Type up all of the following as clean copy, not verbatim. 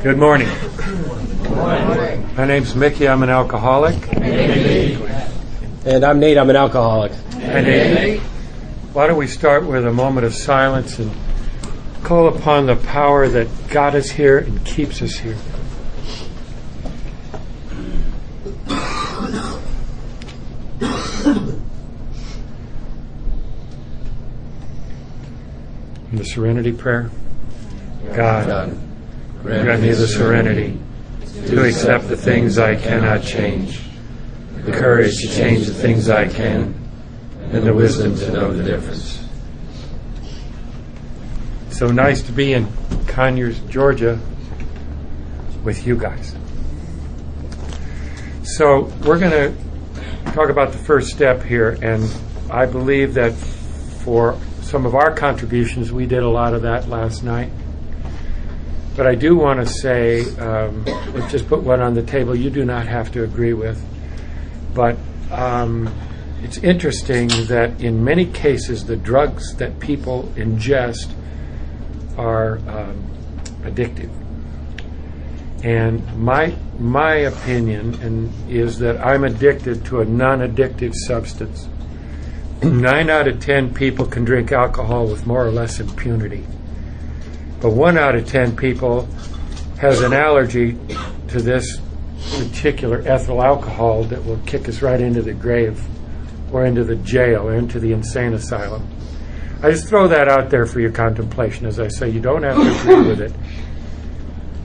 Good morning. My name's Mickey. I'm an alcoholic. And I'm Nate. I'm an alcoholic. Hi, Nate. Why don't we start with a moment of silence and call upon the power that got us here and keeps us here. In the serenity prayer, God, grant me the serenity to accept the things I cannot change, the courage to change the things I can, and the wisdom to know the difference. So nice to be in Conyers, Georgia with you guys. So we're going to talk about the first step here, and I believe that for some of our contributions, we did a lot of that last night. But I do want to say, let's just put one on the table you do not have to agree with. But it's interesting that in many cases, the drugs that people ingest are addictive. And my opinion is that I'm addicted to a non-addictive substance. 9 out of 10 people can drink alcohol with more or less impunity. But 1 out of 10 people has an allergy to this particular ethyl alcohol that will kick us right into the grave or into the jail or into the insane asylum. I just throw that out there for your contemplation. As I say, you don't have to agree with it.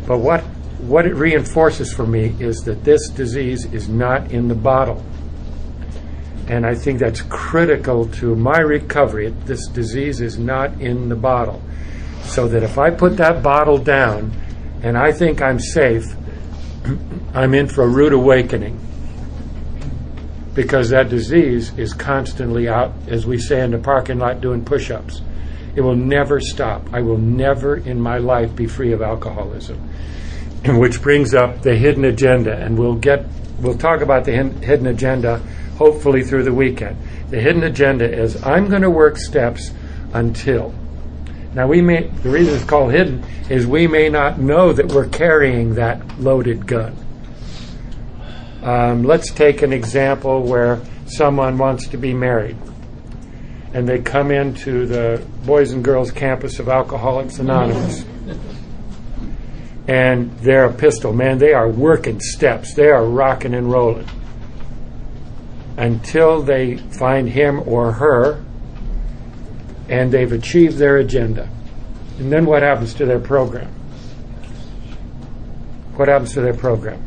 But what it reinforces for me is that this disease is not in the bottle. And I think that's critical to my recovery. This disease is not in the bottle. So that if I put that bottle down and I think I'm safe, I'm in for a rude awakening. Because that disease is constantly out, as we say in the parking lot, doing push-ups. It will never stop. I will never in my life be free of alcoholism. Which brings up the hidden agenda. And we'll talk about the hidden agenda hopefully through the weekend. The hidden agenda is I'm going to work steps until. Now the reason it's called hidden is we may not know that we're carrying that loaded gun. Let's take an example where someone wants to be married and they come into the Boys and Girls Campus of Alcoholics Anonymous and they're a pistol. Man, they are working steps. They are rocking and rolling until they find him or her and they've achieved their agenda. And then what happens to their program? What happens to their program?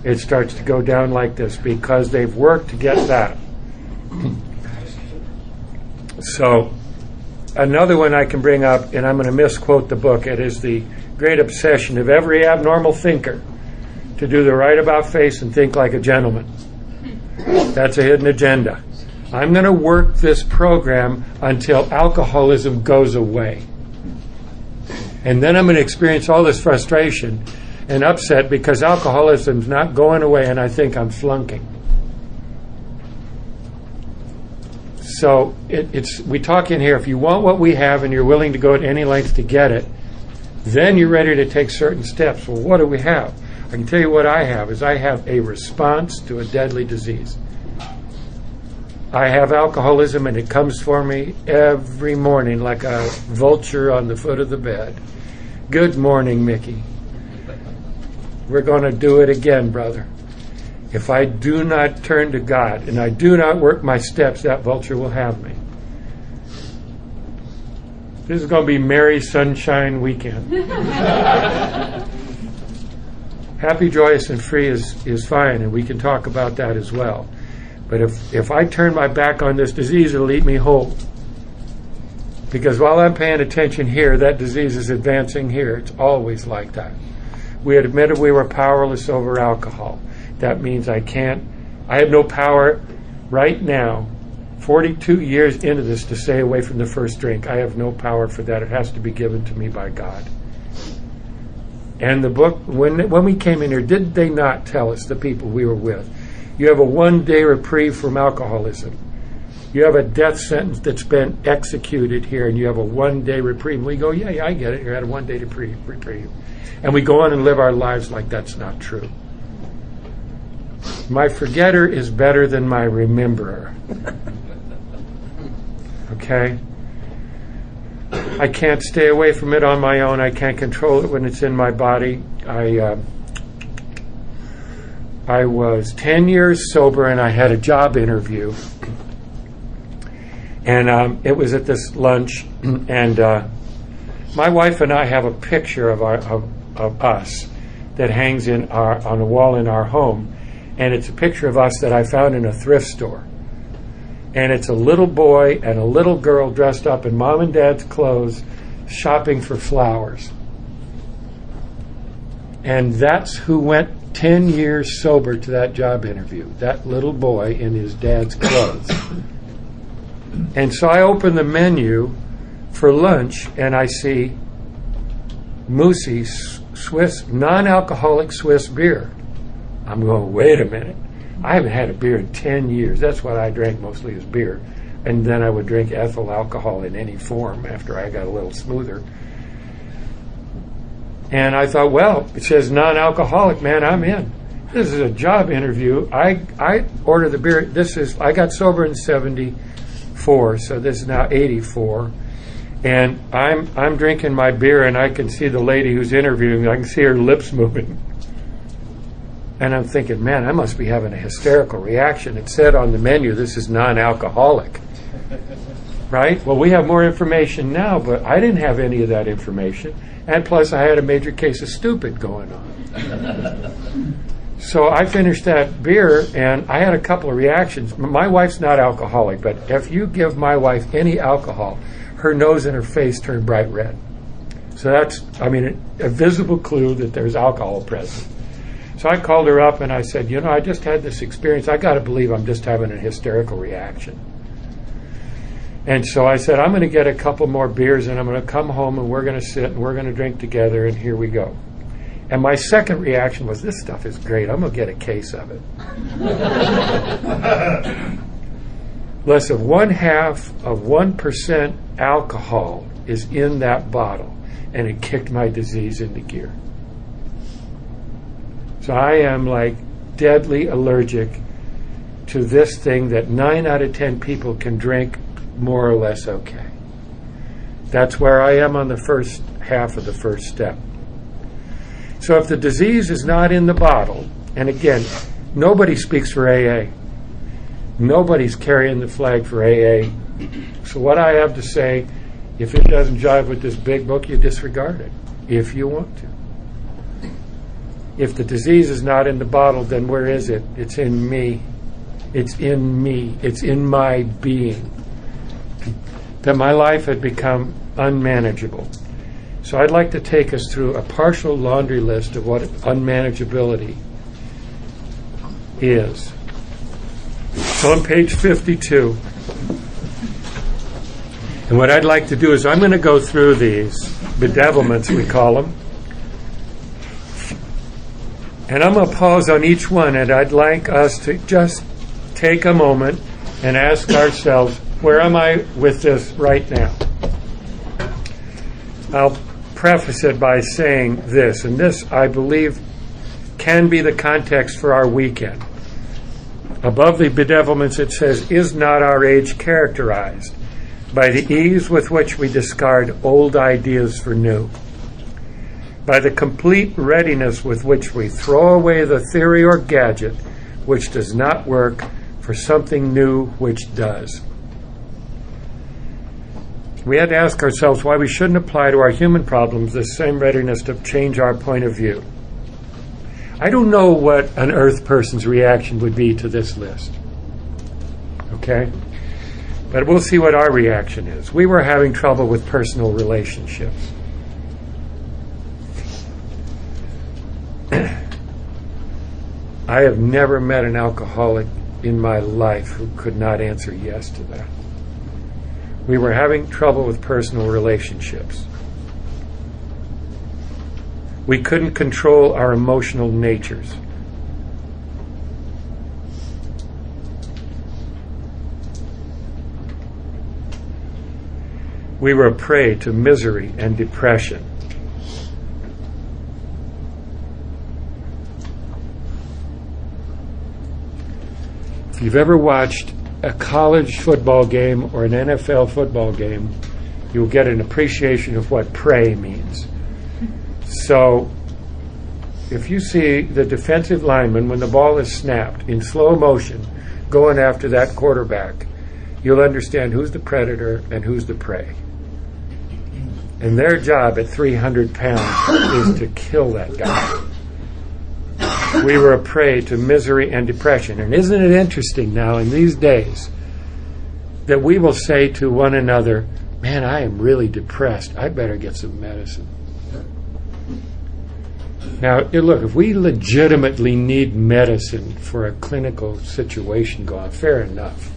It starts to go down like this because they've worked to get that. So another one I can bring up, and I'm going to misquote the book, it is the great obsession of every abnormal thinker to do the right about face and think like a gentleman. That's a hidden agenda. I'm going to work this program until alcoholism goes away. And then I'm going to experience all this frustration and upset because alcoholism's not going away and I think I'm flunking. So we talk in here, if you want what we have and you're willing to go to any length to get it, then you're ready to take certain steps. Well, what do we have? I can tell you what I have is I have a response to a deadly disease. I have alcoholism and it comes for me every morning like a vulture on the foot of the bed. Good morning, Mickey. We're going to do it again, brother. If I do not turn to God and I do not work my steps, that vulture will have me. This is going to be Merry Sunshine Weekend. Happy, joyous, and free is fine, and we can talk about that as well. But if I turn my back on this disease, it'll eat me whole. Because while I'm paying attention here, that disease is advancing here. It's always like that. We had admitted we were powerless over alcohol. That means I have no power right now, 42 years into this, to stay away from the first drink. I have no power for that. It has to be given to me by God. And the book, when we came in here, did they not tell us, the people we were with, you have a 1-day reprieve from alcoholism. You have a death sentence that's been executed here, and you have a one-day reprieve. We go, yeah, I get it. You had a one-day reprieve. And we go on and live our lives like that's not true. My forgetter is better than my rememberer. Okay? I can't stay away from it on my own. I can't control it when it's in my body. I was 10 years sober, and I had a job interview. And it was at this lunch, and my wife and I have a picture of us that hangs on a wall in our home, and it's a picture of us that I found in a thrift store. And it's a little boy and a little girl dressed up in mom and dad's clothes shopping for flowers. And that's who went 10 years sober to that job interview, that little boy in his dad's clothes. And so I open the menu for lunch, and I see Moosey Swiss, non-alcoholic Swiss beer. I'm going, wait a minute. I haven't had a beer in 10 years. That's what I drank mostly, is beer. And then I would drink ethyl alcohol in any form after I got a little smoother. And I thought, well, it says non-alcoholic, man, I'm in. This is a job interview. I order the beer. I got sober in 74, so this is now 84. And I'm drinking my beer, and I can see the lady who's interviewing me. I can see her lips moving. And I'm thinking, man, I must be having a hysterical reaction. It said on the menu, this is non-alcoholic. Right? Well, we have more information now, but I didn't have any of that information. And plus, I had a major case of stupid going on. So I finished that beer, and I had a couple of reactions. My wife's not alcoholic, but if you give my wife any alcohol, her nose and her face turn bright red. So that's, a visible clue that there's alcohol present. So I called her up and I said, I just had this experience. I got to believe I'm just having a hysterical reaction. And so I said, I'm going to get a couple more beers, and I'm going to come home, and we're going to sit and we're going to drink together, and here we go. And my second reaction was, this stuff is great. I'm going to get a case of it. Less than 1/2% alcohol is in that bottle, and it kicked my disease into gear. So I am like deadly allergic to this thing that 9 out of 10 people can drink more or less okay. That's where I am on the first half of the first step. So if the disease is not in the bottle, and again, nobody speaks for AA. Nobody's carrying the flag for AA. So what I have to say, if it doesn't jive with this big book, you disregard it, if you want to. If the disease is not in the bottle, then where is it? It's in me. It's in me. It's in my being. That my life had become unmanageable. So I'd like to take us through a partial laundry list of what unmanageability is. So on page 52. And what I'd like to do is I'm going to go through these bedevilments, we call them. And I'm going to pause on each one, and I'd like us to just take a moment and ask ourselves, where am I with this right now? I'll preface it by saying this, and this, I believe, can be the context for our weekend. Above the bedevilments it says, is not our age characterized by the ease with which we discard old ideas for new? By the complete readiness with which we throw away the theory or gadget which does not work for something new which does. We had to ask ourselves why we shouldn't apply to our human problems the same readiness to change our point of view. I don't know what an earth person's reaction would be to this list. Okay? But we'll see what our reaction is. We were having trouble with personal relationships. I have never met an alcoholic in my life who could not answer yes to that. We were having trouble with personal relationships. We couldn't control our emotional natures. We were a prey to misery and depression. If you've ever watched a college football game or an NFL football game, you'll get an appreciation of what prey means. So, if you see the defensive lineman, when the ball is snapped in slow motion, going after that quarterback, you'll understand who's the predator and who's the prey. And their job at 300 pounds is to kill that guy. We were a prey to misery and depression. And isn't it interesting now in these days that we will say to one another, man, I am really depressed. I better get some medicine. Now, look, if we legitimately need medicine for a clinical situation going on, fair enough.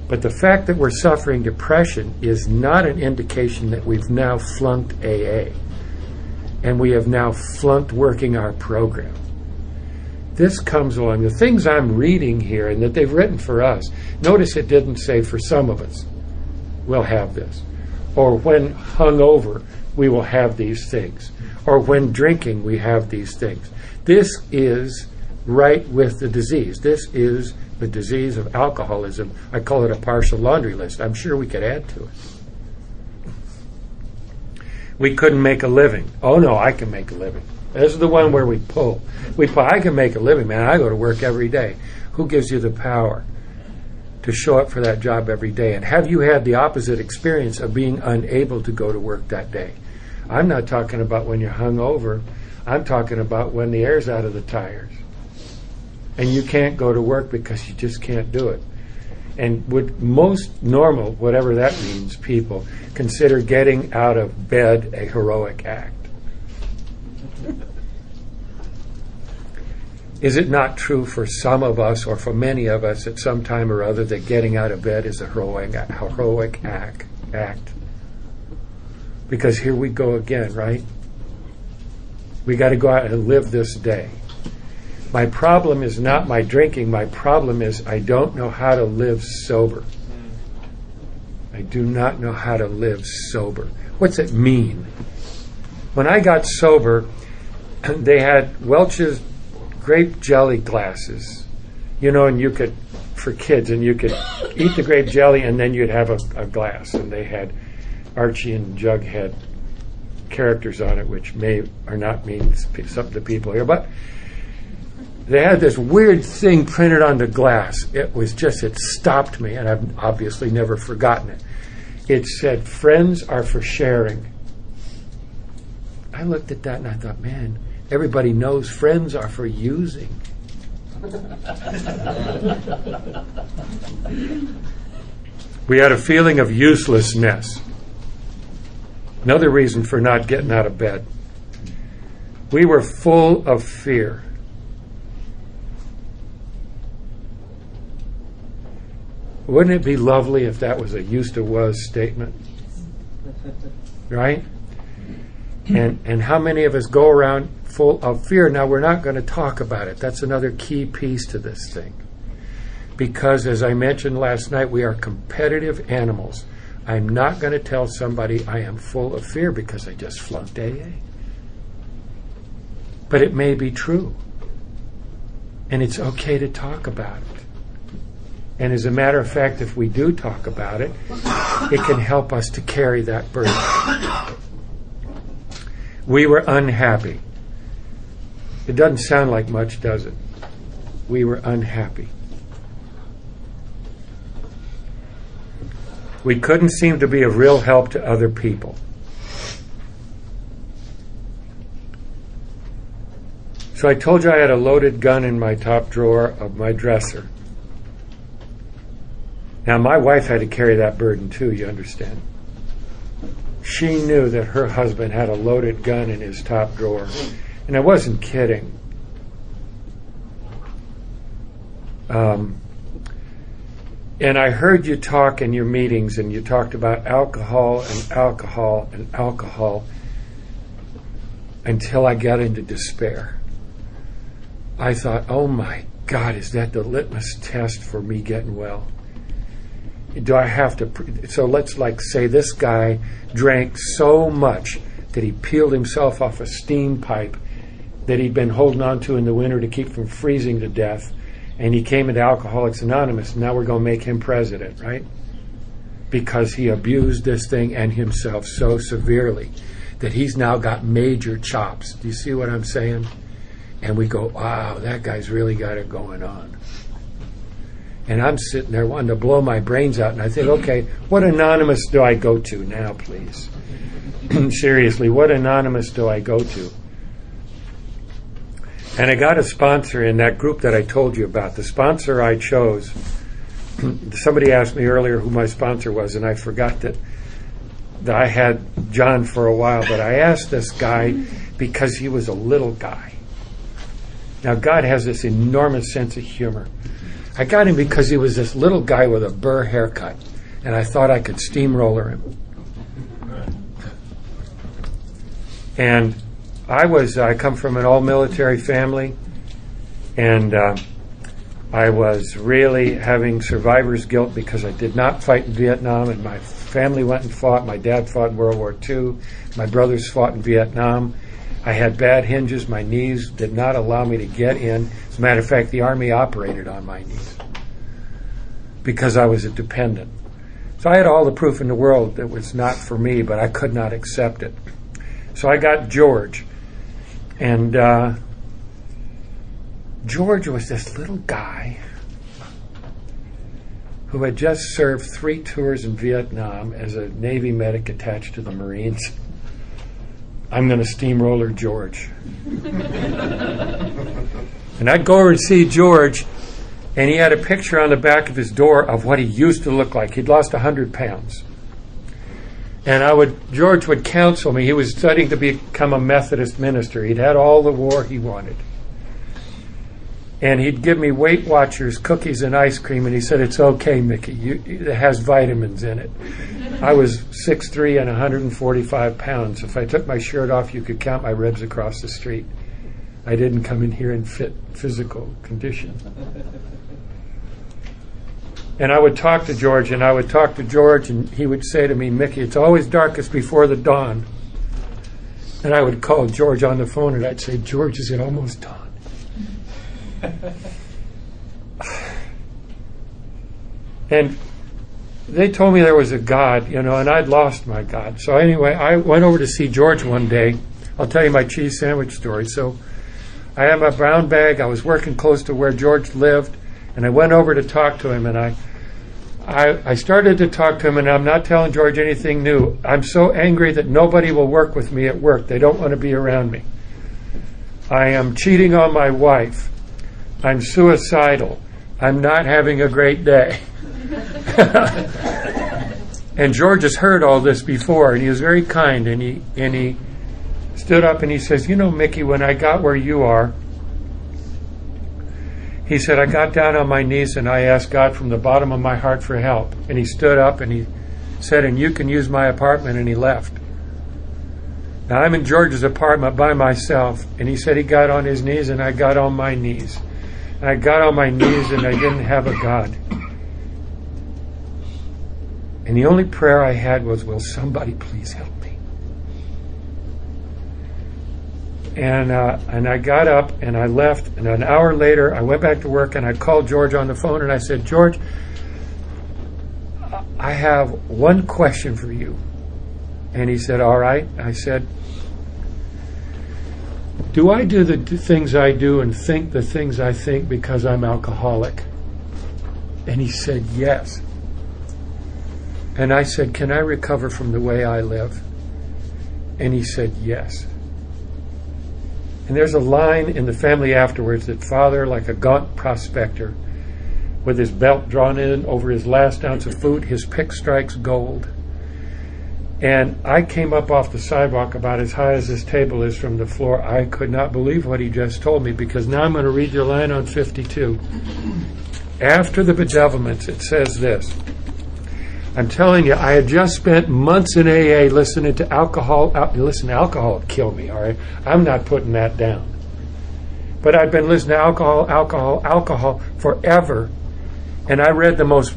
But the fact that we're suffering depression is not an indication that we've now flunked AA and we have now flunked working our program. This comes along. The things I'm reading here and that they've written for us, notice it didn't say for some of us, we'll have this. Or when hungover, we will have these things. Or when drinking, we have these things. This is right with the disease. This is the disease of alcoholism. I call it a partial laundry list. I'm sure we could add to it. We couldn't make a living. Oh, no, I can make a living. This is the one where we pull. I can make a living, man. I go to work every day. Who gives you the power to show up for that job every day? And have you had the opposite experience of being unable to go to work that day? I'm not talking about when you're hungover. I'm talking about when the air's out of the tires and you can't go to work because you just can't do it. And would most normal, whatever that means, people consider getting out of bed a heroic act? Is it not true for some of us or for many of us at some time or other that getting out of bed is a heroic act? Because here we go again, right? We got to go out and live this day. My problem is not my drinking. My problem is I don't know how to live sober. I do not know how to live sober. What's it mean? When I got sober, they had Welch's grape jelly glasses, and you could, for kids, and you could eat the grape jelly and then you'd have a glass. And they had Archie and Jughead characters on it, which may or not mean something to people here, but they had this weird thing printed on the glass. It stopped me, and I've obviously never forgotten it. It said, "Friends are for sharing." I looked at that and I thought, man, everybody knows friends are for using. We had a feeling of uselessness. Another reason for not getting out of bed. We were full of fear. Wouldn't it be lovely if that was a used to was statement? Right? And how many of us go around full of fear? Now, we're not going to talk about it. That's another key piece to this thing. Because, as I mentioned last night, we are competitive animals. I'm not going to tell somebody I am full of fear because I just flunked AA. But it may be true. And it's okay to talk about it. And as a matter of fact, if we do talk about it, it can help us to carry that burden. We were unhappy. It doesn't sound like much, does it? We were unhappy. We couldn't seem to be of real help to other people. So I told you I had a loaded gun in my top drawer of my dresser. Now, my wife had to carry that burden too, you understand. She knew that her husband had a loaded gun in his top drawer. And I wasn't kidding. And I heard you talk in your meetings, and you talked about alcohol and alcohol and alcohol until I got into despair. I thought, oh my God, is that the litmus test for me getting well? do I have to? So let's like say this guy drank so much that he peeled himself off a steam pipe that he'd been holding on to in the winter to keep from freezing to death, and he came into Alcoholics Anonymous. And now we're going to make him president, right? Because he abused this thing and himself so severely that he's now got major chops. Do you see what I'm saying? And we go, wow, that guy's really got it going on. And I'm sitting there wanting to blow my brains out, and I think, okay, what anonymous do I go to now, please? Seriously, what anonymous do I go to? And I got a sponsor in that group that I told you about. The sponsor I chose, somebody asked me earlier who my sponsor was, and I forgot that I had John for a while, but I asked this guy because he was a little guy. Now, God has this enormous sense of humor. I got him because he was this little guy with a burr haircut, and I thought I could steamroller him. And I come from an all-military family, and I was really having survivor's guilt because I did not fight in Vietnam, and my family went and fought. My dad fought in World War II. My brothers fought in Vietnam. I had bad hinges. My knees did not allow me to get in. As a matter of fact, the Army operated on my knees because I was a dependent. So I had all the proof in the world that it was not for me, but I could not accept it. So I got George. And George was this little guy who had just served 3 tours in Vietnam as a Navy medic attached to the Marines. I'm going to steamroller George. And I'd go over and see George, and he had a picture on the back of his door of what he used to look like. He'd lost 100 pounds. And George would counsel me. He was studying to become a Methodist minister. He'd had all the war he wanted. And he'd give me Weight Watchers, cookies, and ice cream, and he said, "It's okay, Mickey. It has vitamins in it." I was 6'3" and 145 pounds. If I took my shirt off, you could count my ribs across the street. I didn't come in here in fit physical condition. And I would talk to George, and he would say to me, "Mickey, it's always darkest before the dawn." And I would call George on the phone, and I'd say, "George, is it almost dawn?" And they told me there was a God, and I'd lost my God. So anyway, I went over to see George one day. I'll tell you my cheese sandwich story. So I had my brown bag. I was working close to where George lived, and I went over to talk to him, and I started to talk to him, and I'm not telling George anything new. I'm so angry that nobody will work with me at work. They don't want to be around me. I am cheating on my wife. I'm suicidal. I'm not having a great day. And George has heard all this before, and he was very kind, and he stood up and he says, "Mickey, when I got where you are," he said, "I got down on my knees and I asked God from the bottom of my heart for help." And he stood up and he said, "And you can use my apartment," and he left. Now I'm in George's apartment by myself, and he said he got on his knees, and I got on my knees. I got on my knees, and I didn't have a God. And the only prayer I had was, "Will somebody please help me?" And I got up and I left, and an hour later I went back to work, and I called George on the phone, and I said, "George, I have one question for you." And he said, "All right." I said, "Do I do the things I do and think the things I think because I'm alcoholic?" And he said, "Yes." And I said, "Can I recover from the way I live?" And he said, "Yes." And there's a line in the family afterwards that Father, like a gaunt prospector, with his belt drawn in over his last ounce of food, his pick strikes gold. And I came up off the sidewalk about as high as this table is from the floor. I could not believe what he just told me, because now I'm going to read your line on 52. After the bedevilments, it says this. I'm telling you, I had just spent months in AA listening to alcohol. Listen, alcohol would kill me, all right? I'm not putting that down. But I'd been listening to alcohol forever. And I read the most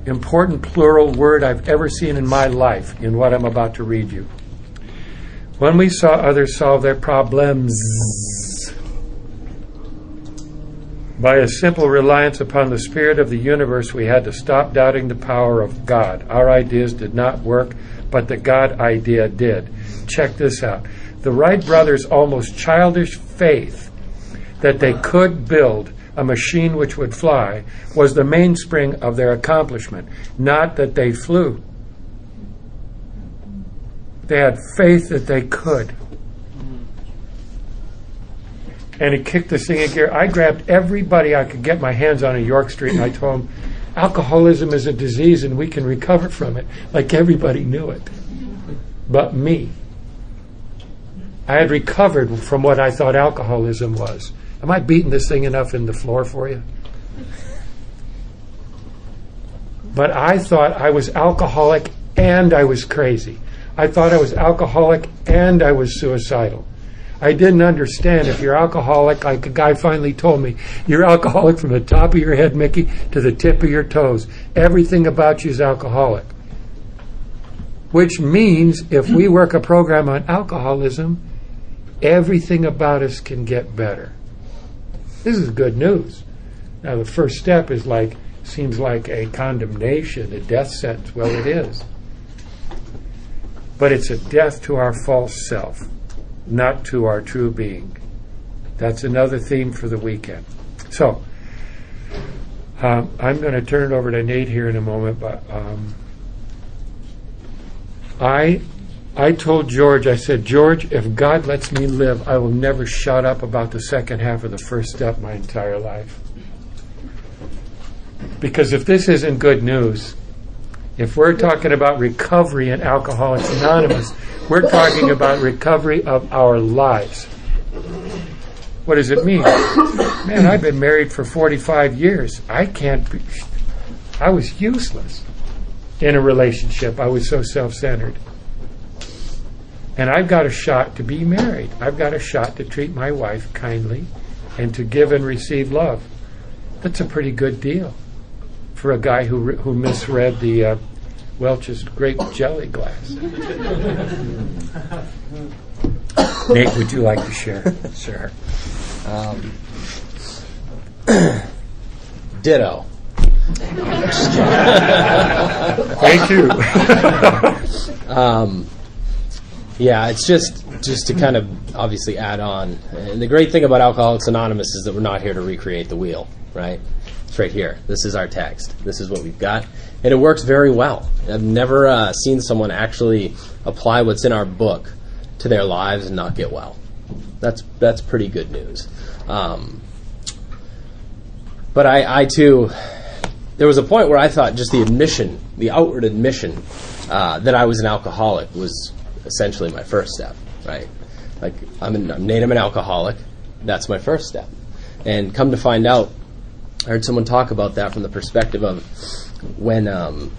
important plural word I've ever seen in my life in what I'm about to read you. When we saw others solve their problems by a simple reliance upon the spirit of the universe, we had to stop doubting the power of God. Our ideas did not work, but the God idea did. Check this out. The Wright brothers' almost childish faith that they could build a machine which would fly was the mainspring of their accomplishment, not that they flew. They had faith that they could. And it kicked this thing in gear. I grabbed everybody I could get my hands on in York Street, and I told them, alcoholism is a disease and we can recover from it. Like everybody knew it. But me. I had recovered from what I thought alcoholism was. Am I beating this thing enough in the floor for you? But I thought I was alcoholic and I was crazy. I thought I was alcoholic and I was suicidal. I didn't understand if you're alcoholic, like a guy finally told me, you're alcoholic from the top of your head, Mickey, to the tip of your toes. Everything about you is alcoholic. Which means if we work a program on alcoholism, everything about us can get better. This is good news. Now the first step is seems like a condemnation, a death sentence. Well, it is. But it's a death to our false self, not to our true being. That's another theme for the weekend. So, I'm going to turn it over to Nate here in a moment, but I told George, I said, George, if God lets me live, I will never shut up about the second half of the first step my entire life. Because if this isn't good news, if we're talking about recovery in Alcoholics Anonymous, we're talking about recovery of our lives. What does it mean? Man, I've been married for 45 years. I was useless in a relationship. I was so self-centered. And I've got a shot to be married. I've got a shot to treat my wife kindly and to give and receive love. That's a pretty good deal for a guy who misread the Welch's grape jelly glass. Nate, would you like to share? Sure. Ditto. Thank you. Yeah, it's just to kind of obviously add on. And the great thing about Alcoholics Anonymous is that we're not here to recreate the wheel, right? It's right here. This is our text. This is what we've got. And it works very well. I've never seen someone actually apply what's in our book to their lives and not get well. That's pretty good news. But I too, there was a point where I thought just the admission, the outward admission that I was an alcoholic was essentially my first step, right? Like, I'm Nate, I'm an alcoholic. That's my first step. And come to find out, I heard someone talk about that from the perspective of when an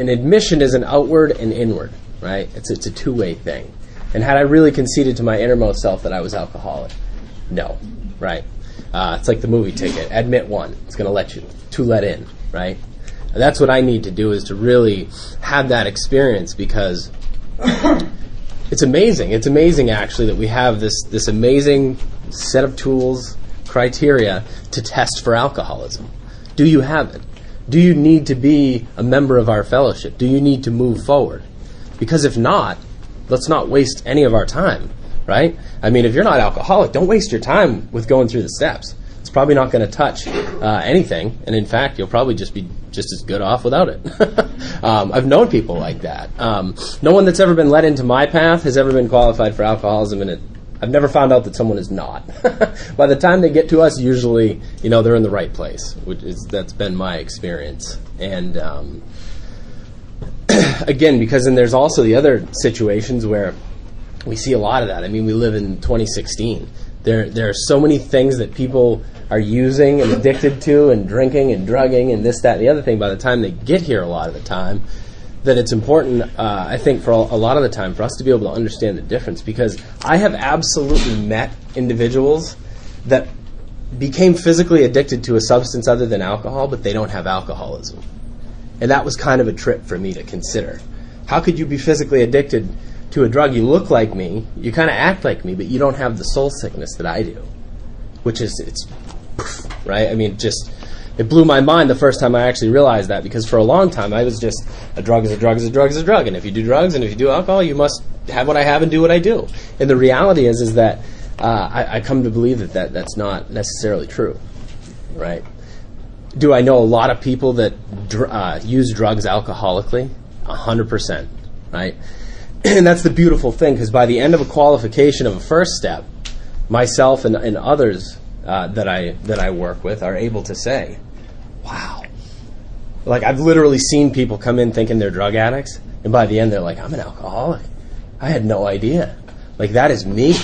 admission is an outward and inward, right? It's a two-way thing. And had I really conceded to my innermost self that I was alcoholic? No, right? It's like the movie ticket. Admit one. It's going to let you. Two let in, right? And that's what I need to do, is to really have that experience, because it's amazing. It's amazing, actually, that we have this amazing set of tools, criteria to test for alcoholism. Do you have it? Do you need to be a member of our fellowship? Do you need to move forward? Because if not, let's not waste any of our time, right? I mean, if you're not alcoholic, don't waste your time with going through the steps. It's probably not going to touch anything, and in fact, you'll probably just be just as good off without it. I've known people like that. No one that's ever been led into my path has ever been qualified for alcoholism, and I've never found out that someone is not. By the time they get to us, usually, they're in the right place. That's been my experience. And again, because then there's also the other situations where we see a lot of that. I mean, we live in 2016. There are so many things that people are using and addicted to, and drinking and drugging and this, that, and the other thing by the time they get here a lot of the time, that it's important, I think, for a lot of the time for us to be able to understand the difference. Because I have absolutely met individuals that became physically addicted to a substance other than alcohol, but they don't have alcoholism. And that was kind of a trip for me to consider. How could you be physically addicted to a drug? You look like me, you kind of act like me, but you don't have the soul sickness that I do, which is, it's, right? I mean, it blew my mind the first time I actually realized that, because for a long time I was just, a drug is a drug is a drug is a drug, and if you do drugs and if you do alcohol, you must have what I have and do what I do. And the reality is that I come to believe that's not necessarily true, right? Do I know a lot of people that use drugs alcoholically? 100%, right? And that's the beautiful thing, because by the end of a qualification of a first step, myself and others that I work with are able to say, wow. Like, I've literally seen people come in thinking they're drug addicts, and by the end they're like, I'm an alcoholic. I had no idea. Like, that is me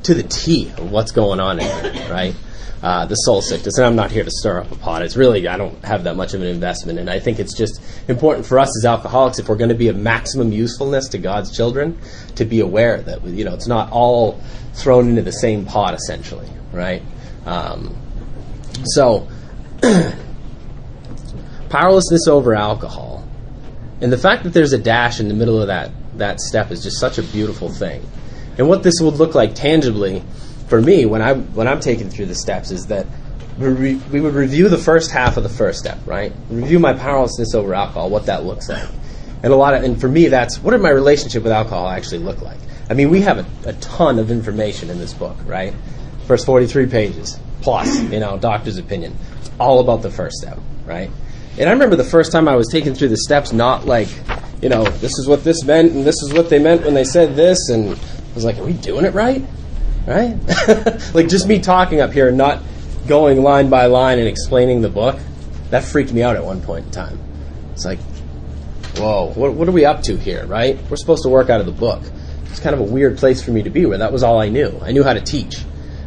to the T of what's going on in here, right? The soul sickness. And I'm not here to stir up a pot. It's really, I don't have that much of an investment, and I think it's just important for us as alcoholics, if we're going to be of maximum usefulness to God's children, to be aware that, you know, it's not all thrown into the same pot, essentially, right? So powerlessness over alcohol, and the fact that there's a dash in the middle of that step is just such a beautiful thing. And what this would look like tangibly for me when I'm taking through the steps is that we would review the first half of the first step, right? Review my powerlessness over alcohol, what that looks like. And for me, that's, what did my relationship with alcohol actually look like? I mean, we have a ton of information in this book, right? First 43 pages, plus, you know, doctor's opinion. It's all about the first step, right? And I remember the first time I was taken through the steps, not like, you know, this is what this meant, and this is what they meant when they said this, and I was like, are we doing it right? Right? Like, just me talking up here and not going line by line and explaining the book, that freaked me out at one point in time. It's like, whoa, what are we up to here, right? We're supposed to work out of the book. It's kind of a weird place for me to be, where that was all I knew. I knew how to teach.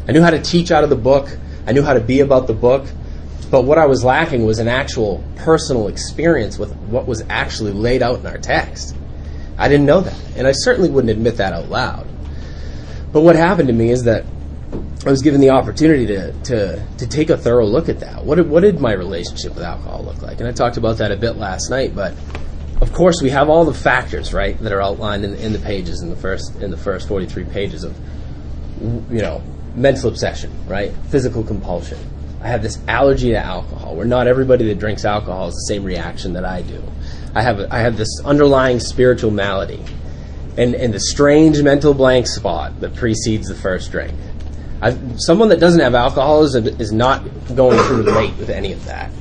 I knew how to teach out of the book. I knew how to be about the book. But what I was lacking was an actual personal experience with what was actually laid out in our text. I didn't know that, and I certainly wouldn't admit that out loud. But what happened to me is that I was given the opportunity to take a thorough look at that. What did my relationship with alcohol look like? And I talked about that a bit last night, but of course we have all the factors, right, that are outlined in the pages, in the first 43 pages of, you know, mental obsession, right, physical compulsion. I have this allergy to alcohol, where not everybody that drinks alcohol has the same reaction that I do. I have this underlying spiritual malady, and the strange mental blank spot that precedes the first drink. Someone that doesn't have alcoholism is not going to relate with any of that.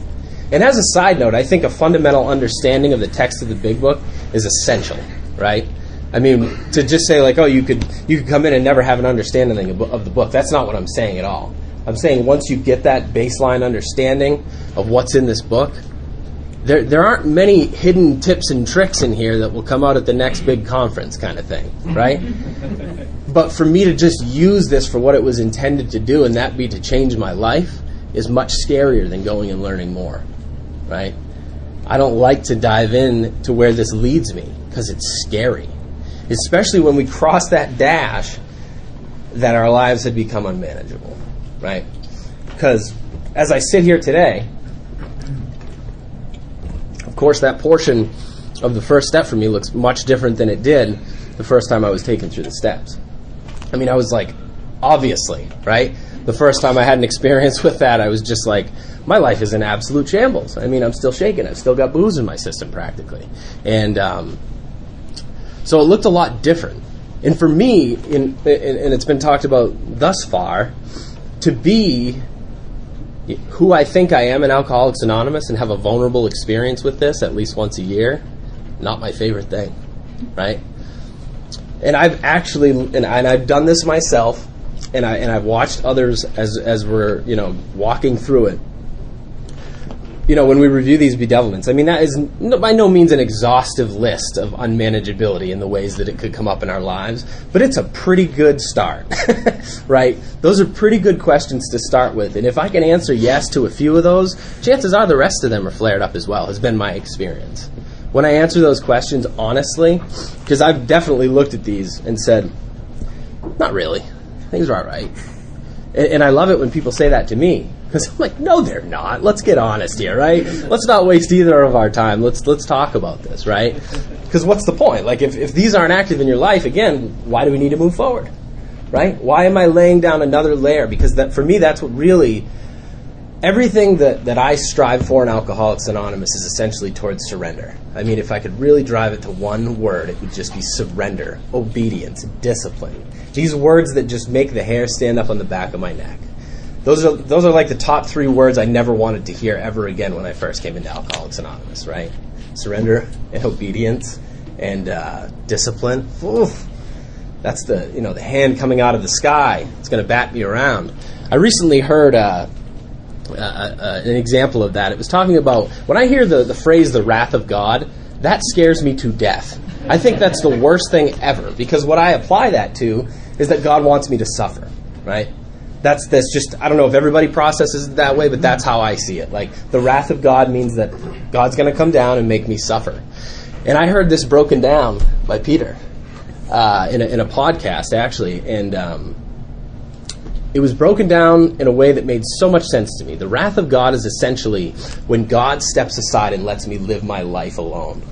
And as a side note, I think a fundamental understanding of the text of the Big Book is essential, right? I mean, to just say like, oh, you could come in and never have an understanding of the book, that's not what I'm saying at all. I'm saying once you get that baseline understanding of what's in this book, there aren't many hidden tips and tricks in here that will come out at the next big conference kind of thing, right? But for me to just use this for what it was intended to do, and that be to change my life, is much scarier than going and learning more, right? I don't like to dive in to where this leads me, because it's scary. Especially when we cross that dash that our lives had become unmanageable, right? Because as I sit here today, of course, that portion of the first step for me looks much different than it did the first time I was taken through the steps. I mean, I was like, obviously, right? The first time I had an experience with that, I was just like, my life is in absolute shambles. I mean, I'm still shaking. I've still got booze in my system practically. And so it looked a lot different. And for me, and it's been talked about thus far, to be who I think I am in Alcoholics Anonymous and have a vulnerable experience with this at least once a year, not my favorite thing, right? And I've actually, and I've done this myself, and I've watched others as we're, you know, walking through it. You know, when we review these bedevilments, I mean, that is by no means an exhaustive list of unmanageability in the ways that it could come up in our lives, but it's a pretty good start, right? Those are pretty good questions to start with, and if I can answer yes to a few of those, chances are the rest of them are flared up as well, has been my experience. When I answer those questions honestly, because I've definitely looked at these and said, not really, things are all right. And I love it when people say that to me. Because I'm like, no, they're not. Let's get honest here, right? Let's not waste either of our time. Let's talk about this, right? Because what's the point? Like, if these aren't active in your life, again, why do we need to move forward, right? Why am I laying down another layer? Because that, for me, that's what really, everything that I strive for in Alcoholics Anonymous is essentially towards surrender. I mean, if I could really drive it to one word, it would just be surrender, obedience, discipline. These words that just make the hair stand up on the back of my neck. Those are like the top 3 words I never wanted to hear ever again when I first came into Alcoholics Anonymous, right? Surrender and obedience and discipline. Oof. That's the hand coming out of the sky. It's going to bat me around. I recently heard an example of that. It was talking about, when I hear the phrase, the wrath of God, that scares me to death. I think that's the worst thing ever, because what I apply that to is that God wants me to suffer, right? That's just, I don't know if everybody processes it that way, but that's how I see it. Like, the wrath of God means that God's going to come down and make me suffer. And I heard this broken down by Peter in a podcast, actually, and it was broken down in a way that made so much sense to me. The wrath of God is essentially when God steps aside and lets me live my life alone.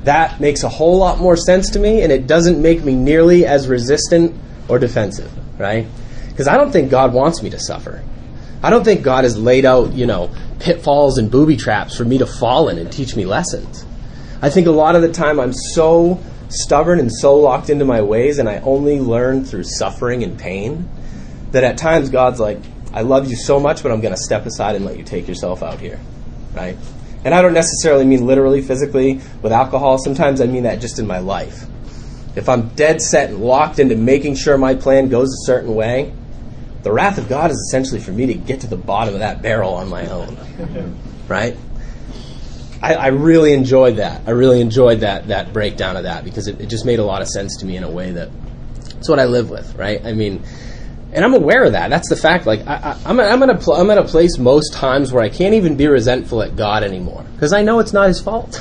That makes a whole lot more sense to me, and it doesn't make me nearly as resistant or defensive, right? Because I don't think God wants me to suffer. I don't think God has laid out, pitfalls and booby traps for me to fall in and teach me lessons. I think a lot of the time I'm so stubborn and so locked into my ways, and I only learn through suffering and pain, that at times God's like, I love you so much, but I'm going to step aside and let you take yourself out here, right? And I don't necessarily mean literally, physically, with alcohol. Sometimes I mean that just in my life. If I'm dead set and locked into making sure my plan goes a certain way, the wrath of God is essentially for me to get to the bottom of that barrel on my own, right? I really enjoyed that. I really enjoyed that breakdown of that, because it just made a lot of sense to me in a way that it's what I live with, right? I mean, and I'm aware of that. That's the fact. Like, I'm at a place most times where I can't even be resentful at God anymore, because I know it's not His fault.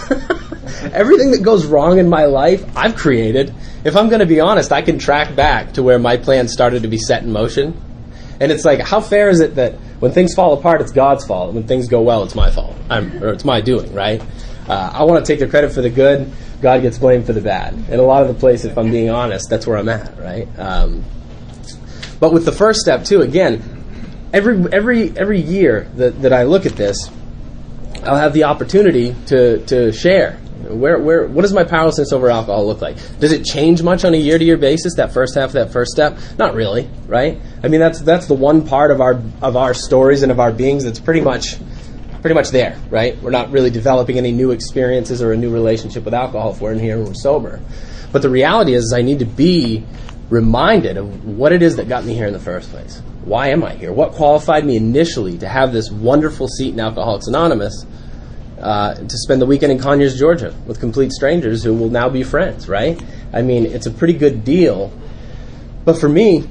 Everything that goes wrong in my life, I've created. If I'm going to be honest, I can track back to where my plan started to be set in motion. And it's like, how fair is it that when things fall apart, it's God's fault, and when things go well, it's my fault, or it's my doing, right? I want to take the credit for the good. God gets blamed for the bad. And a lot of the place, if I'm being honest, that's where I'm at, right? But with the first step too, again, every year that I look at this, I'll have the opportunity to share. What does my powerlessness over alcohol look like? Does it change much on a year-to-year basis, that first half of that first step? Not really, right? I mean, that's the one part of our stories and of our beings that's pretty much there, right? We're not really developing any new experiences or a new relationship with alcohol if we're in here and we're sober. But the reality is I need to be reminded of what it is that got me here in the first place. Why am I here? What qualified me initially to have this wonderful seat in Alcoholics Anonymous, to spend the weekend in Conyers, Georgia, with complete strangers who will now be friends, right? I mean, it's a pretty good deal. But for me,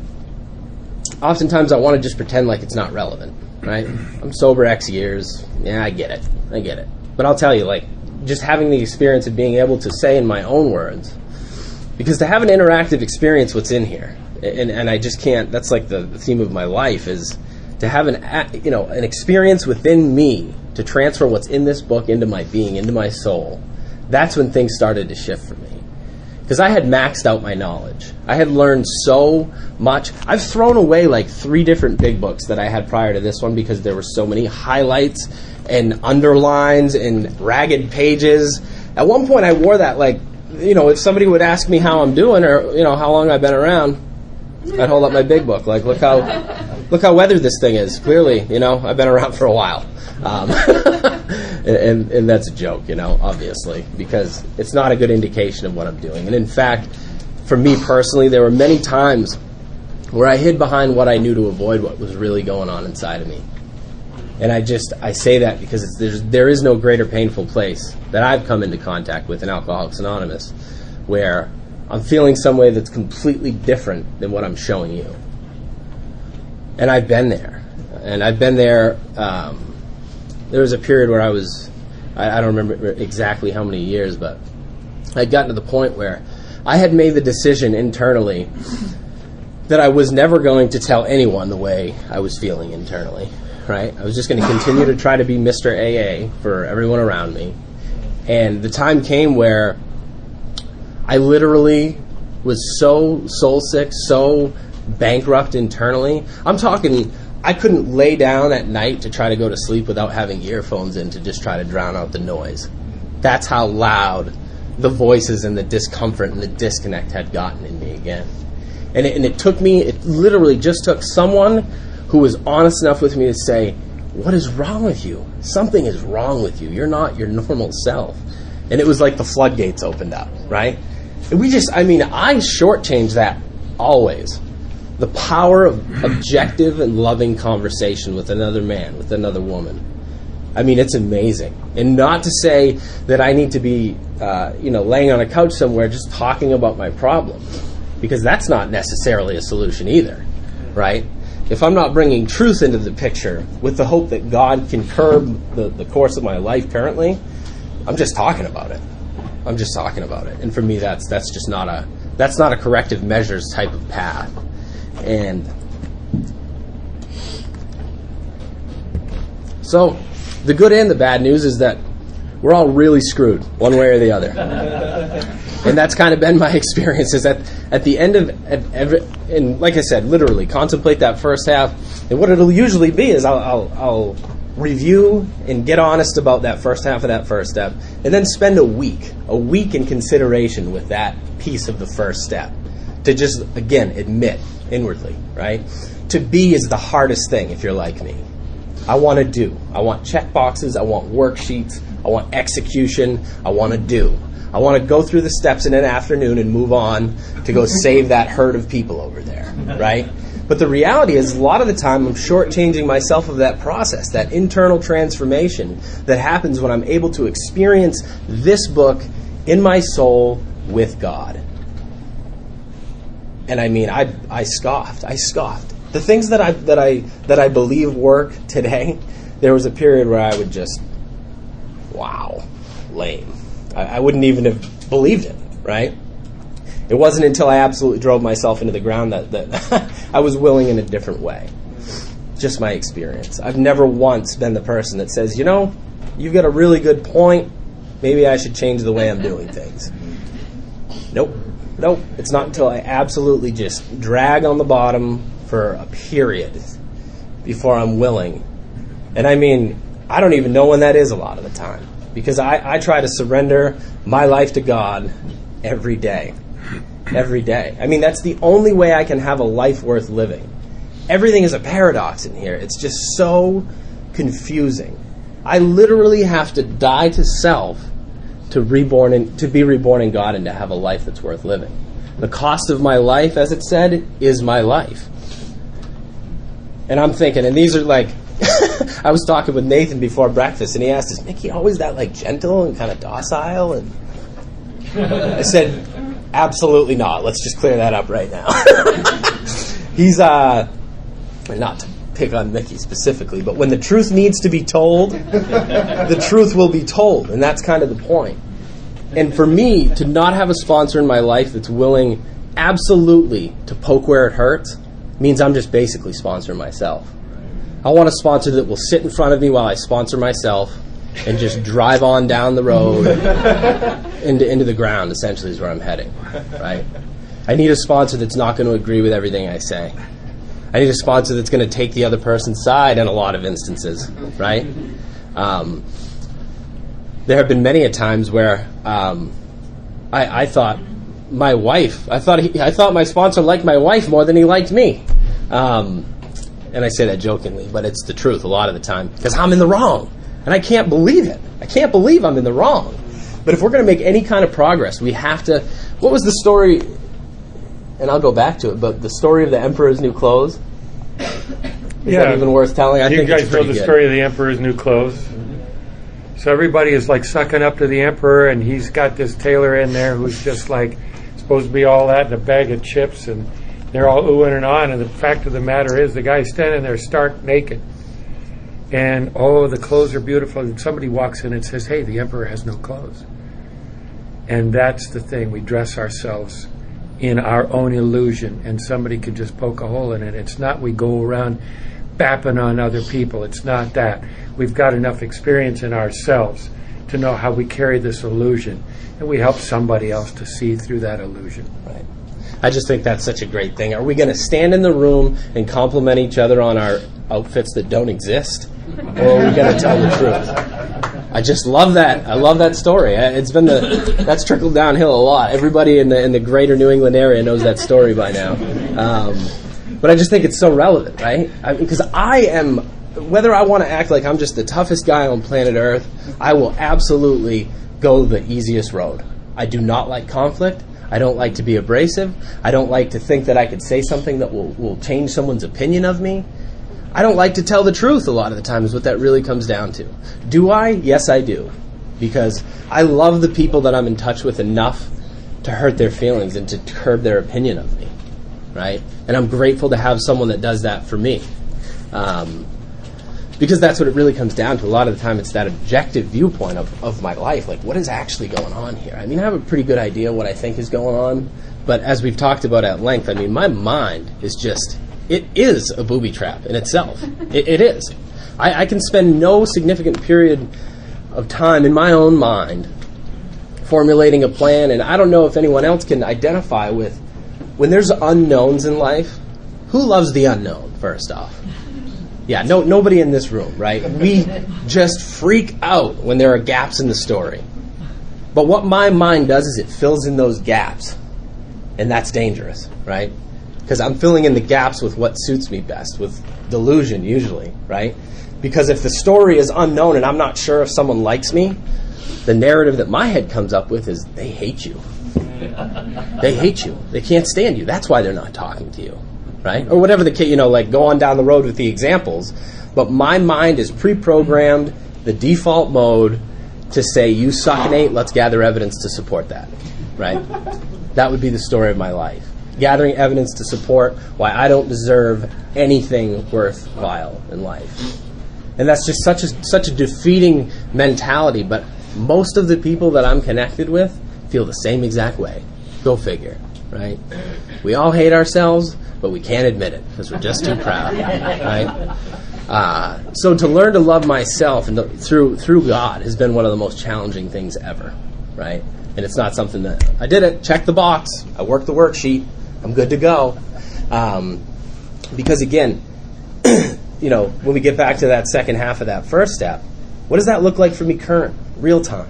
oftentimes I want to just pretend like it's not relevant, right? I'm sober X years. Yeah, I get it. But I'll tell you, like, just having the experience of being able to say in my own words, because to have an interactive experience what's in here, and I just can't, that's like the theme of my life, is to have an experience within me to transfer what's in this book into my being, into my soul. That's when things started to shift for me. Because I had maxed out my knowledge. I had learned so much. I've thrown away like 3 different big books that I had prior to this one because there were so many highlights and underlines and ragged pages. At one point I wore that, like, if somebody would ask me how I'm doing or, how long I've been around, I'd hold up my big book. Like, look how weathered this thing is. Clearly, I've been around for a while. And that's a joke, obviously, because it's not a good indication of what I'm doing. And in fact, for me personally, there were many times where I hid behind what I knew to avoid what was really going on inside of me. And I say that because there is no greater painful place that I've come into contact with in Alcoholics Anonymous where I'm feeling some way that's completely different than what I'm showing you. And I've been there. And I've been there. There was a period where I don't remember exactly how many years, but I'd gotten to the point where I had made the decision internally that I was never going to tell anyone the way I was feeling internally, right? I was just going to continue to try to be Mr. AA for everyone around me. And the time came where I literally was so soul sick, so bankrupt internally. I'm talking, I couldn't lay down at night to try to go to sleep without having earphones in to just try to drown out the noise. That's how loud the voices and the discomfort and the disconnect had gotten in me again. And it took me, it literally just took someone who was honest enough with me to say, what is wrong with you? Something is wrong with you. You're not your normal self. And it was like the floodgates opened up, right? And I shortchange that always. The power of objective and loving conversation with another man, with another woman. I mean, it's amazing. And not to say that I need to be, laying on a couch somewhere just talking about my problems, because that's not necessarily a solution either, right? If I'm not bringing truth into the picture with the hope that God can curb the course of my life currently, I'm just talking about it. I'm just talking about it. And for me, that's just not a corrective measures type of path. And so the good and the bad news is that we're all really screwed one way or the other. And that's kind of been my experience, is that at the end of every, and like I said, literally contemplate that first half. And what it'll usually be is I'll review and get honest about that first half of that first step, and then spend a week in consideration with that piece of the first step, to just, again, admit inwardly, right? To be is the hardest thing if you're like me. I want to do. I want check boxes. I want worksheets. I want execution. I want to do. I want to go through the steps in an afternoon and move on to go save that herd of people over there, right? But the reality is, a lot of the time, I'm shortchanging myself of that process, that internal transformation that happens when I'm able to experience this book in my soul with God. And I mean, I scoffed. The things that I believe work today, there was a period where I would just, wow, lame. I wouldn't even have believed it, right? It wasn't until I absolutely drove myself into the ground that I was willing in a different way. Just my experience. I've never once been the person that says, you've got a really good point. Maybe I should change the way I'm doing things. Nope. It's not until I absolutely just drag on the bottom for a period before I'm willing. And I mean, I don't even know when that is a lot of the time, because I try to surrender my life to God every day. Every day. I mean, that's the only way I can have a life worth living. Everything is a paradox in here. It's just so confusing. I literally have to die to self to be reborn in God and to have a life that's worth living. The cost of my life, as it said, is my life. And I'm thinking, and these are like, I was talking with Nathan before breakfast, and he asked, is Mickey always that like gentle and kind of docile? And I said, absolutely not. Let's just clear that up right now. He's, not to pick on Mickey specifically, but when the truth needs to be told, the truth will be told. And that's kind of the point. And for me, to not have a sponsor in my life that's willing absolutely to poke where it hurts means I'm just basically sponsoring myself. I want a sponsor that will sit in front of me while I sponsor myself and just drive on down the road into the ground, essentially, is where I'm heading, right? I need a sponsor that's not going to agree with everything I say. I need a sponsor that's going to take the other person's side in a lot of instances, right? There have been many a times where I thought my wife, I thought my sponsor liked my wife more than he liked me. And I say that jokingly, but it's the truth a lot of the time, because I'm in the wrong. And I can't believe it. I can't believe I'm in the wrong. But if we're going to make any kind of progress, we have to... What was the story? And I'll go back to it, but the story of the Emperor's New Clothes? Is that even worth telling? I think you guys know the story of the Emperor's New Clothes. So everybody is like sucking up to the Emperor, and he's got this tailor in there who's just like supposed to be all that in a bag of chips, and they're all oohing and on. And the fact of the matter is, the guy's standing there stark naked. And, the clothes are beautiful. And somebody walks in and says, hey, the Emperor has no clothes. And that's the thing. We dress ourselves in our own illusion, and somebody could just poke a hole in it. It's not we go around bapping on other people. It's not that. We've got enough experience in ourselves to know how we carry this illusion, and we help somebody else to see through that illusion. Right. I just think that's such a great thing. Are we going to stand in the room and compliment each other on our outfits that don't exist, or are we going to tell the truth? I just love that. I love that story. That's trickled downhill a lot. Everybody in the greater New England area knows that story by now. But I just think it's so relevant, right? Because whether I want to act like I'm just the toughest guy on planet Earth, I will absolutely go the easiest road. I do not like conflict. I don't like to be abrasive. I don't like to think that I could say something that will change someone's opinion of me. I don't like to tell the truth a lot of the time is what that really comes down to. Do I? Yes, I do. Because I love the people that I'm in touch with enough to hurt their feelings and to curb their opinion of me, right? And I'm grateful to have someone that does that for me. Because that's what it really comes down to. A lot of the time it's that objective viewpoint of my life. Like, what is actually going on here? I mean, I have a pretty good idea what I think is going on. But as we've talked about at length, I mean, my mind is just... It is a booby trap in itself. It is. I can spend no significant period of time in my own mind formulating a plan, and I don't know if anyone else can identify with when there's unknowns in life. Who loves the unknown, first off? Yeah, nobody in this room, right? We just freak out when there are gaps in the story. But what my mind does is it fills in those gaps, and that's dangerous, right? Because I'm filling in the gaps with what suits me best, with delusion usually, right? Because if the story is unknown and I'm not sure if someone likes me, the narrative that my head comes up with is they hate you. They hate you. They can't stand you. That's why they're not talking to you, right? Or whatever the case, like go on down the road with the examples. But my mind is pre-programmed, the default mode, to say, you suck, Nate, let's gather evidence to support that, right? That would be the story of my life. Gathering evidence to support why I don't deserve anything worthwhile in life. And that's just such a defeating mentality, but most of the people that I'm connected with feel the same exact way. Go figure, right? We all hate ourselves, but we can't admit it because we're just too proud, right? So to learn to love myself and through God has been one of the most challenging things ever, right? And it's not something that I did it, check the box, I worked the worksheet, I'm good to go. Because again, when we get back to that second half of that first step, what does that look like for me current, real time?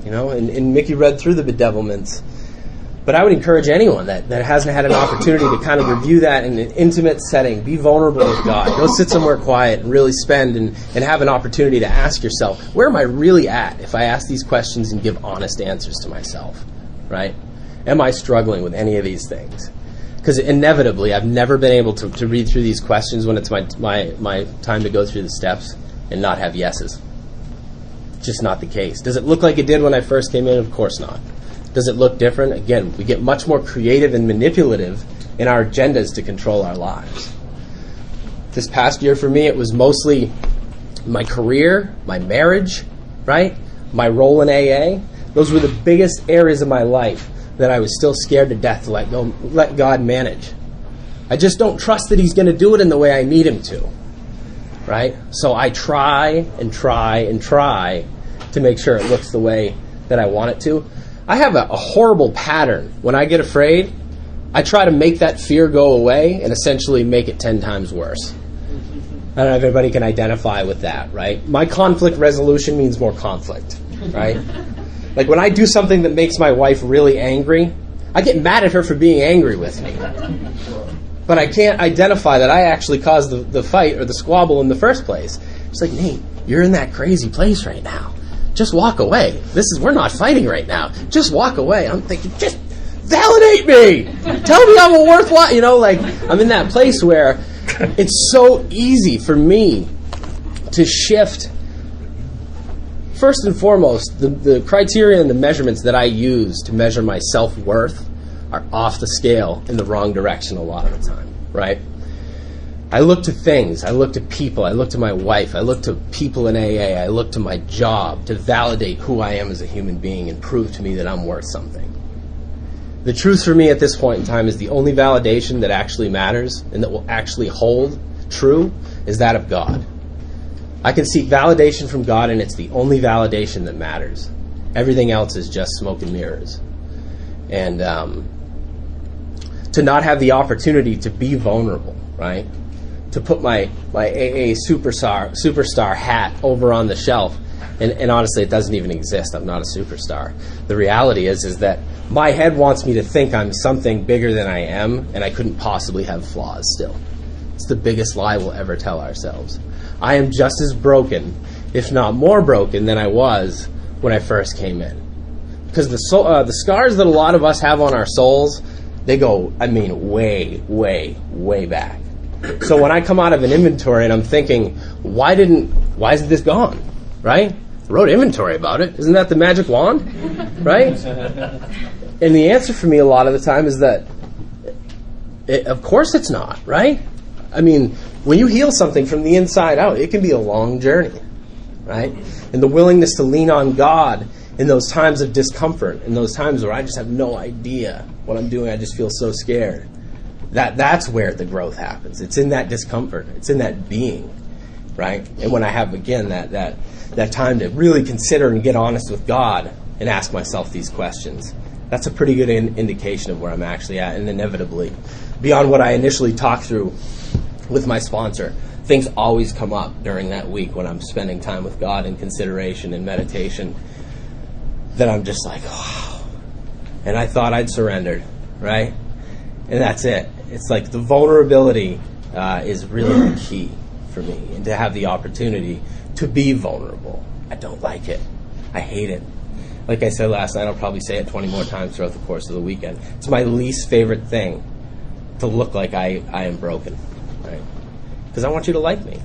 And Mickey read through the bedevilments. But I would encourage anyone that hasn't had an opportunity to kind of review that in an intimate setting, be vulnerable with God, go sit somewhere quiet and really spend and have an opportunity to ask yourself, where am I really at if I ask these questions and give honest answers to myself, right? Am I struggling with any of these things? Because inevitably, I've never been able to read through these questions when it's my time to go through the steps and not have yeses. Just not the case. Does it look like it did when I first came in? Of course not. Does it look different? Again, we get much more creative and manipulative in our agendas to control our lives. This past year for me, it was mostly my career, my marriage, right? My role in AA. Those were the biggest areas of my life that I was still scared to death to let God manage. I just don't trust that He's going to do it in the way I need Him to, right? So I try and try and try to make sure it looks the way that I want it to. I have a horrible pattern. When I get afraid, I try to make that fear go away and essentially make it 10 times worse. I don't know if everybody can identify with that, right? My conflict resolution means more conflict, right? Like when I do something that makes my wife really angry, I get mad at her for being angry with me. But I can't identify that I actually caused the fight or the squabble in the first place. It's like, Nate, you're in that crazy place right now. Just walk away. We're not fighting right now. Just walk away. I'm thinking, just validate me. Tell me I'm a worthwhile, I'm in that place where it's so easy for me to shift. First and foremost, the criteria and the measurements that I use to measure my self-worth are off the scale in the wrong direction a lot of the time, right? I look to things, I look to people, I look to my wife, I look to people in AA, I look to my job to validate who I am as a human being and prove to me that I'm worth something. The truth for me at this point in time is the only validation that actually matters and that will actually hold true is that of God. I can seek validation from God, and it's the only validation that matters. Everything else is just smoke and mirrors. And to not have the opportunity to be vulnerable, right? To put my AA superstar hat over on the shelf, and honestly, it doesn't even exist. I'm not a superstar. The reality is that my head wants me to think I'm something bigger than I am, and I couldn't possibly have flaws still. It's the biggest lie we'll ever tell ourselves. I am just as broken, if not more broken, than I was when I first came in. Because the scars that a lot of us have on our souls, they go, way, way, way back. So when I come out of an inventory and I'm thinking, why isn't this gone? Right? I wrote inventory about it. Isn't that the magic wand? Right? And the answer for me a lot of the time is that, of course it's not, right? When you heal something from the inside out, it can be a long journey, right? And the willingness to lean on God in those times of discomfort, in those times where I just have no idea what I'm doing, I just feel so scared. That's where the growth happens. It's in that discomfort. It's in that being, right? And when I have, again, that time to really consider and get honest with God and ask myself these questions, that's a pretty good indication of where I'm actually at. And inevitably, beyond what I initially talked through with my sponsor, things always come up during that week when I'm spending time with God in consideration and meditation that I'm just like, wow. And I thought I'd surrendered, right? And that's it. It's like the vulnerability is really the key for me, and to have the opportunity to be vulnerable. I don't like it. I hate it. Like I said last night, I'll probably say it 20 more times throughout the course of the weekend. It's my least favorite thing to look like I am broken, right? Because I want you to like me.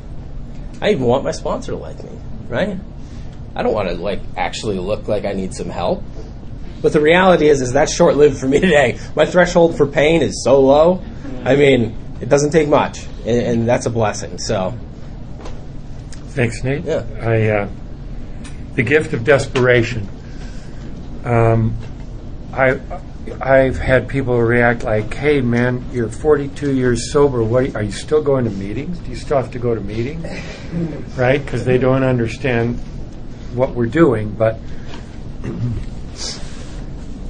I even want my sponsor to like me, right? I don't want to actually look like I need some help. But the reality is that's short-lived for me today. My threshold for pain is so low. It doesn't take much, and that's a blessing. So, thanks, Nate. Yeah. The gift of desperation. I've had people react like, "Hey, man, you're 42 years sober. Are you still going to meetings? Do you still have to go to meetings?" Right? Because they don't understand what we're doing. But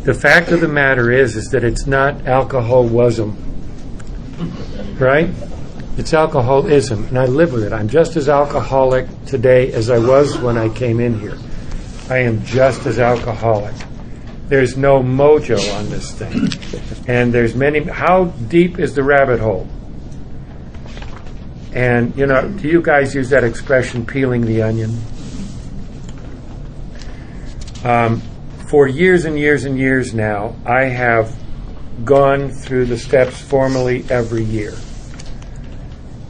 the fact of the matter is that it's not alcoholism, right? It's alcoholism, and I live with it. I'm just as alcoholic today as I was when I came in here. I am just as alcoholic. There's no mojo on this thing. And there's many. How deep is the rabbit hole? And, do you guys use that expression, peeling the onion? For years and years and years now, I have gone through the steps formally every year.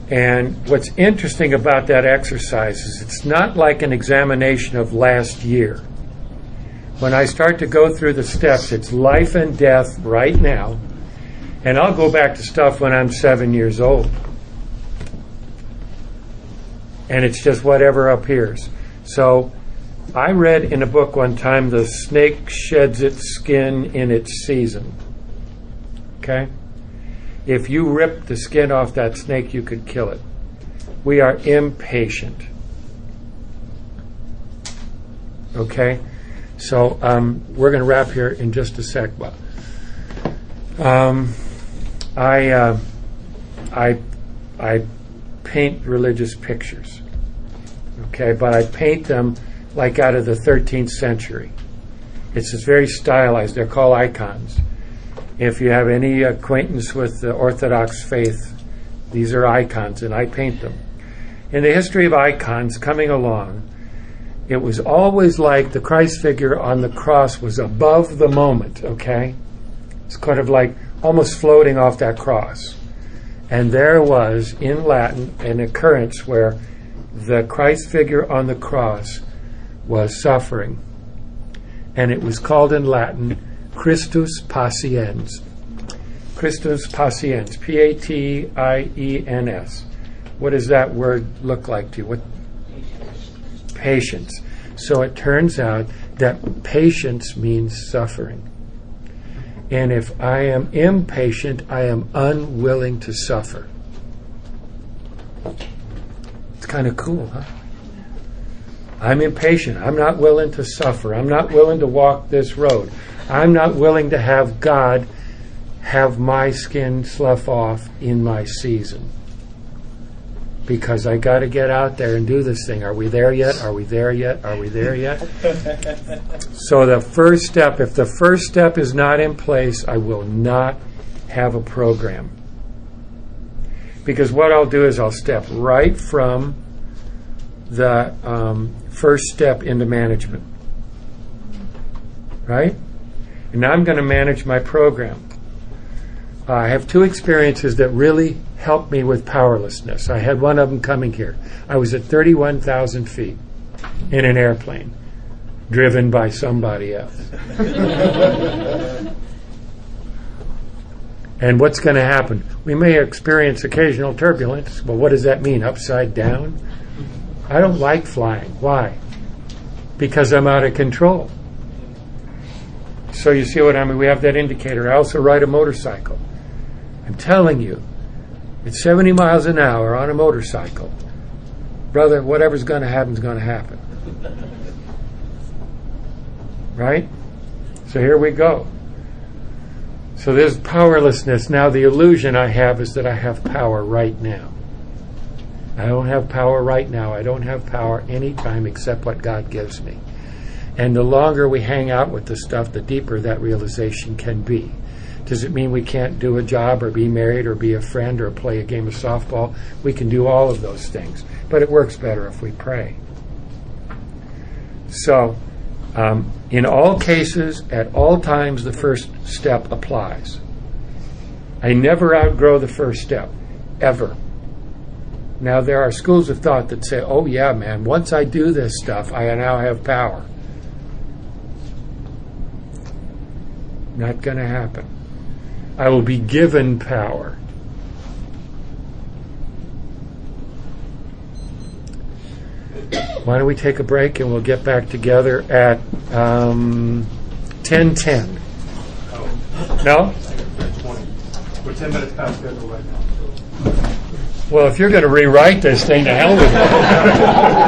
And what's interesting about that exercise is it's not like an examination of last year. When I start to go through the steps, it's life and death right now. And I'll go back to stuff when I'm 7 years old. And it's just whatever appears. So I read in a book one time, the snake sheds its skin in its season. Okay? If you rip the skin off that snake, you could kill it. We are impatient. Okay? So we're going to wrap here in just a sec. I paint religious pictures. Okay? But I paint them like out of the 13th century. It's just very stylized. They're called icons. If you have any acquaintance with the Orthodox faith, these are icons, and I paint them. In the history of icons coming along, it was always like the Christ figure on the cross was above the moment, okay? It's kind of like almost floating off that cross. And there was, in Latin, an occurrence where the Christ figure on the cross was suffering. And it was called in Latin, Christus Patiens. Christus Patiens, P-A-T-I-E-N-S. What does that word look like to you? What? Patience. So it turns out that patience means suffering. And if I am impatient, I am unwilling to suffer. It's kind of cool, huh? I'm impatient. I'm not willing to suffer. I'm not willing to walk this road. I'm not willing to have God have my skin slough off in my season. Because I got to get out there and do this thing. Are we there yet? Are we there yet? Are we there yet? So the first step, if the first step is not in place, I will not have a program. Because what I'll do is I'll step right from the first step into management. Right? And now I'm going to manage my program. I have two experiences that really helped me with powerlessness. I had one of them coming here. I was at 31,000 feet in an airplane, driven by somebody else. And what's going to happen? We may experience occasional turbulence. Well, what does that mean? Upside down? I don't like flying. Why? Because I'm out of control. So you see what I mean? We have that indicator. I also ride a motorcycle. I'm telling you, at 70 miles an hour on a motorcycle, brother, whatever's going to happen is going to happen. Right? So here we go. So there's powerlessness. Now the illusion I have is that I have power right now. I don't have power right now. I don't have power anytime except what God gives me. And the longer we hang out with the stuff, the deeper that realization can be. Does it mean we can't do a job or be married or be a friend or play a game of softball? We can do all of those things. But it works better if we pray. So, in all cases, at all times, the first step applies. I never outgrow the first step, ever. Now, there are schools of thought that say, oh yeah, man, once I do this stuff, I now have power. Not going to happen. I will be given power. Why don't we take a break and we'll get back together at 10:10. No? We're 10 minutes past schedule right now. Well, if you're going to rewrite this thing, to hell with it.